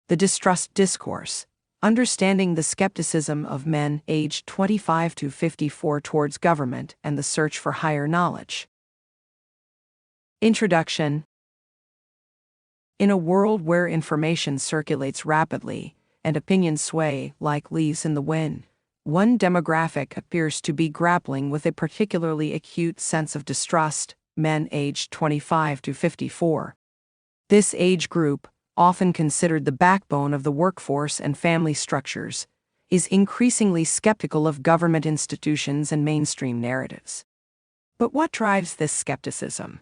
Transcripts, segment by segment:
The Distrust Discourse, Understanding the Skepticism of Men Aged 25 to 54 Towards Government and the Search for Higher Knowledge. Introduction. In a world where information circulates rapidly and opinions sway like leaves in the wind, one demographic appears to be grappling with a particularly acute sense of distrust: men aged 25 to 54. This age group, often considered the backbone of the workforce and family structures, is increasingly skeptical of government institutions and mainstream narratives. But what drives this skepticism?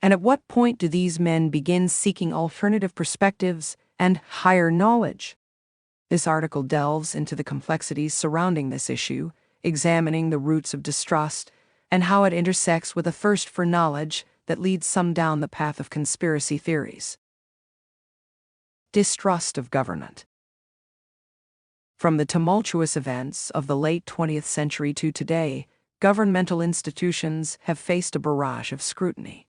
And at what point do these men begin seeking alternative perspectives and higher knowledge? This article delves into the complexities surrounding this issue, examining the roots of distrust and how it intersects with a thirst for knowledge that leads some down the path of conspiracy theories. Distrust of government. From the tumultuous events of the late 20th century to today, governmental institutions have faced a barrage of scrutiny.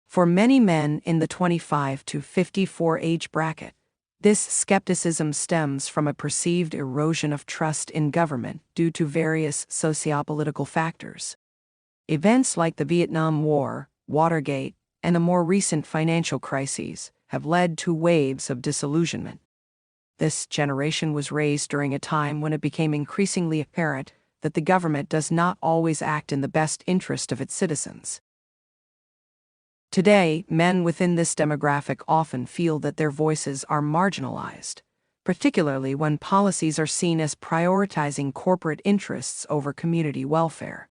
For many men in the 25 to 54 age bracket, this skepticism stems from a perceived erosion of trust in government due to various sociopolitical factors. Events like the Vietnam War, Watergate, and the more recent financial crises have led to waves of disillusionment. This generation was raised during a time when it became increasingly apparent that the government does not always act in the best interest of its citizens. Today, men within this demographic often feel that their voices are marginalized, particularly when policies are seen as prioritizing corporate interests over community welfare.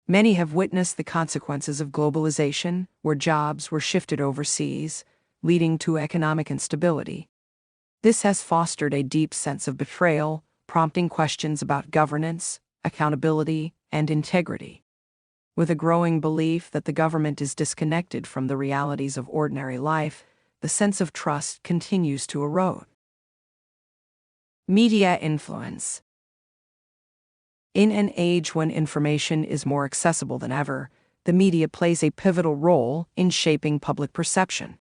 Many have witnessed the consequences of globalization, where jobs were shifted overseas, leading to economic instability. This has fostered a deep sense of betrayal, prompting questions about governance, accountability, and integrity. With a growing belief that the government is disconnected from the realities of ordinary life, the sense of trust continues to erode. Media influence. In an age when information is more accessible than ever, the media plays a pivotal role in shaping public perception.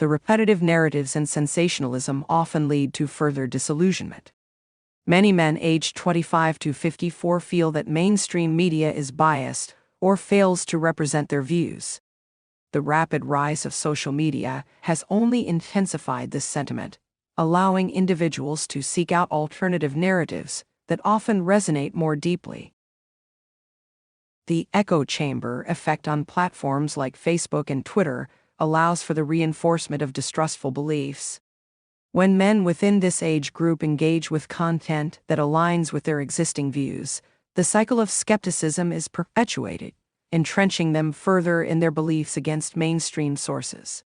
The repetitive narratives and sensationalism often lead to further disillusionment. Many men aged 25 to 54 feel that mainstream media is biased or fails to represent their views. The rapid rise of social media has only intensified this sentiment, allowing individuals to seek out alternative narratives that often resonate more deeply. The echo chamber effect on platforms like Facebook and Twitter allows for the reinforcement of distrustful beliefs. When men within this age group engage with content that aligns with their existing views, the cycle of skepticism is perpetuated, entrenching them further in their beliefs against mainstream sources.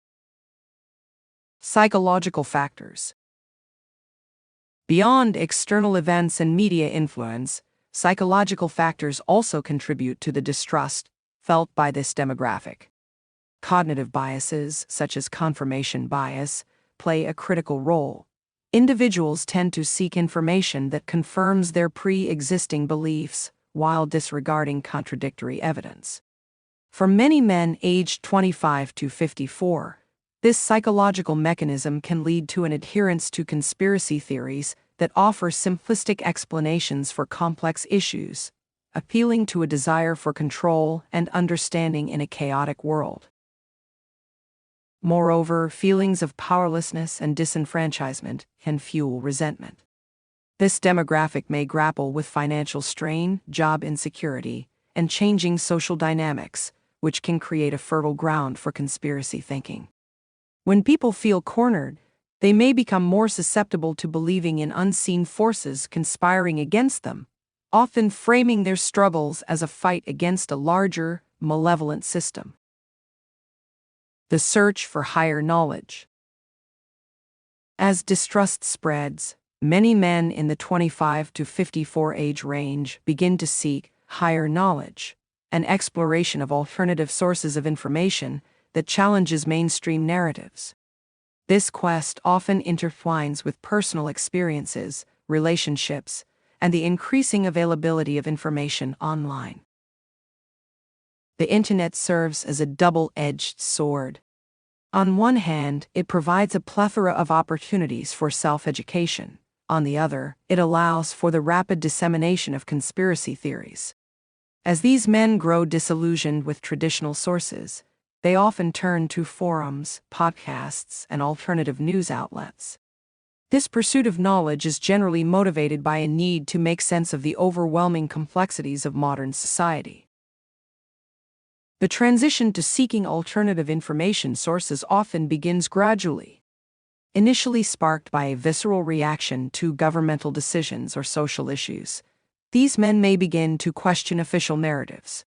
Psychological factors. Beyond external events and media influence, psychological factors also contribute to the distrust felt by this demographic. Cognitive biases, such as confirmation bias, play a critical role. Individuals tend to seek information that confirms their pre-existing beliefs while disregarding contradictory evidence. For many men aged 25 to 54, this psychological mechanism can lead to an adherence to conspiracy theories that offer simplistic explanations for complex issues, appealing to a desire for control and understanding in a chaotic world. Moreover, feelings of powerlessness and disenfranchisement can fuel resentment. This demographic may grapple with financial strain, job insecurity, and changing social dynamics, which can create a fertile ground for conspiracy thinking. When people feel cornered, they may become more susceptible to believing in unseen forces conspiring against them, often framing their struggles as a fight against a larger, malevolent system. The search for higher knowledge. As distrust spreads, many men in the 25 to 54 age range begin to seek higher knowledge, an exploration of alternative sources of information that challenges mainstream narratives. This quest often intertwines with personal experiences, relationships, and the increasing availability of information online. The internet serves as a double-edged sword. On one hand, it provides a plethora of opportunities for self-education. On the other, it allows for the rapid dissemination of conspiracy theories. As these men grow disillusioned with traditional sources, they often turn to forums, podcasts, and alternative news outlets. This pursuit of knowledge is generally motivated by a need to make sense of the overwhelming complexities of modern society. The transition to seeking alternative information sources often begins gradually. Initially sparked by a visceral reaction to governmental decisions or social issues, these men may begin to question official narratives.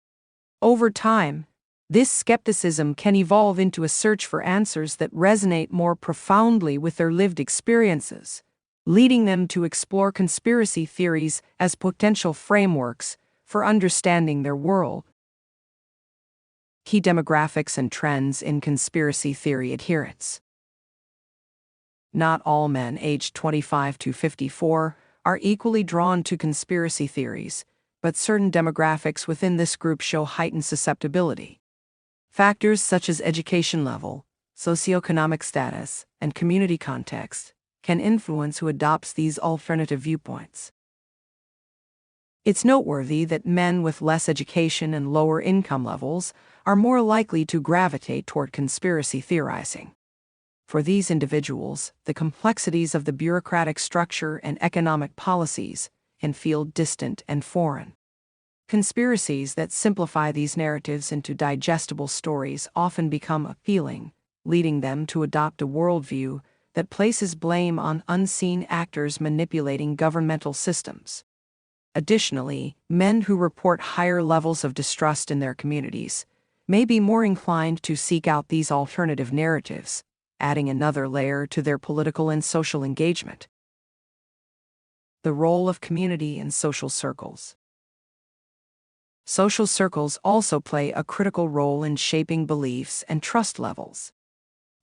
Over time, this skepticism can evolve into a search for answers that resonate more profoundly with their lived experiences, leading them to explore conspiracy theories as potential frameworks for understanding their world. Key demographics and trends in conspiracy theory adherence. Not all men aged 25 to 54 are equally drawn to conspiracy theories, but certain demographics within this group show heightened susceptibility. Factors such as education level, socioeconomic status, and community context can influence who adopts these alternative viewpoints. It's noteworthy that men with less education and lower income levels are more likely to gravitate toward conspiracy theorizing. For these individuals, the complexities of the bureaucratic structure and economic policies can feel distant and foreign. Conspiracies that simplify these narratives into digestible stories often become appealing, leading them to adopt a worldview that places blame on unseen actors manipulating governmental systems. Additionally, men who report higher levels of distrust in their communities may be more inclined to seek out these alternative narratives, adding another layer to their political and social engagement. The role of community and social circles. Social circles also play a critical role in shaping beliefs and trust levels.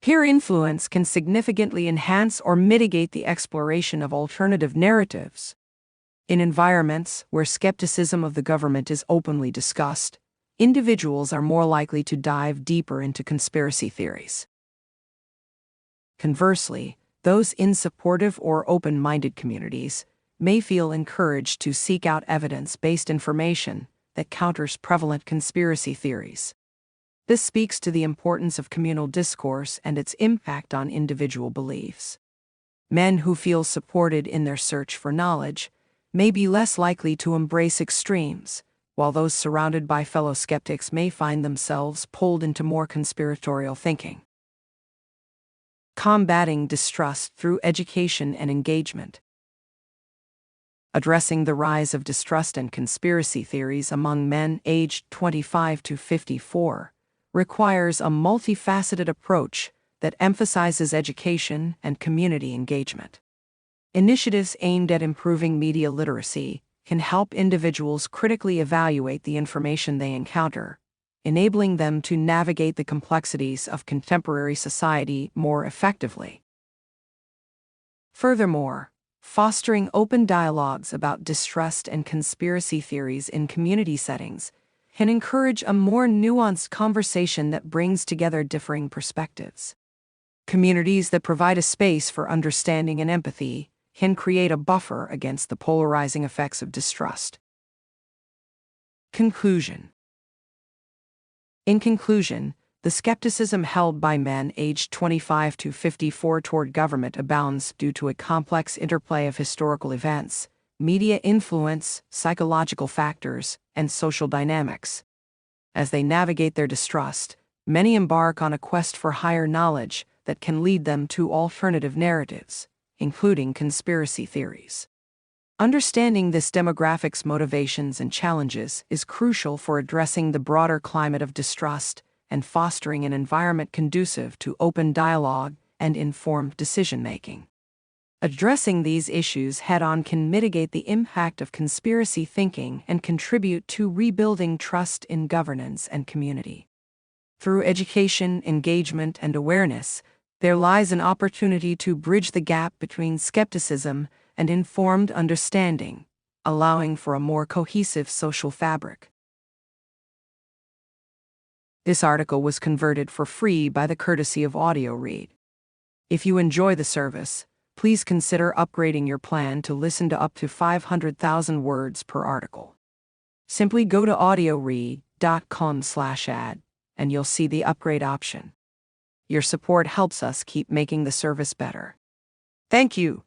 Peer influence can significantly enhance or mitigate the exploration of alternative narratives. In environments where skepticism of the government is openly discussed, individuals are more likely to dive deeper into conspiracy theories. Conversely, those in supportive or open-minded communities may feel encouraged to seek out evidence-based information that counters prevalent conspiracy theories. This speaks to the importance of communal discourse and its impact on individual beliefs. Men who feel supported in their search for knowledge may be less likely to embrace extremes, while those surrounded by fellow skeptics may find themselves pulled into more conspiratorial thinking. Combating distrust through education and engagement. Addressing the rise of distrust and conspiracy theories among men aged 25 to 54 requires a multifaceted approach that emphasizes education and community engagement. Initiatives aimed at improving media literacy can help individuals critically evaluate the information they encounter, enabling them to navigate the complexities of contemporary society more effectively. Furthermore, fostering open dialogues about distrust and conspiracy theories in community settings can encourage a more nuanced conversation that brings together differing perspectives. Communities that provide a space for understanding and empathy can create a buffer against the polarizing effects of distrust. Conclusion. In conclusion, the skepticism held by men aged 25 to 54 toward government abounds due to a complex interplay of historical events, media influence, psychological factors, and social dynamics. As they navigate their distrust, many embark on a quest for higher knowledge that can lead them to alternative narratives, including conspiracy theories. Understanding this demographic's motivations and challenges is crucial for addressing the broader climate of distrust and fostering an environment conducive to open dialogue and informed decision-making. Addressing these issues head-on can mitigate the impact of conspiracy thinking and contribute to rebuilding trust in governance and community. Through education, engagement, and awareness, there lies an opportunity to bridge the gap between skepticism and informed understanding, allowing for a more cohesive social fabric. This article was converted for free by the courtesy of Audio Read. If you enjoy the service, please consider upgrading your plan to listen to up to 500,000 words per article. Simply go to audioread.com/ad, and you'll see the upgrade option. Your support helps us keep making the service better. Thank you.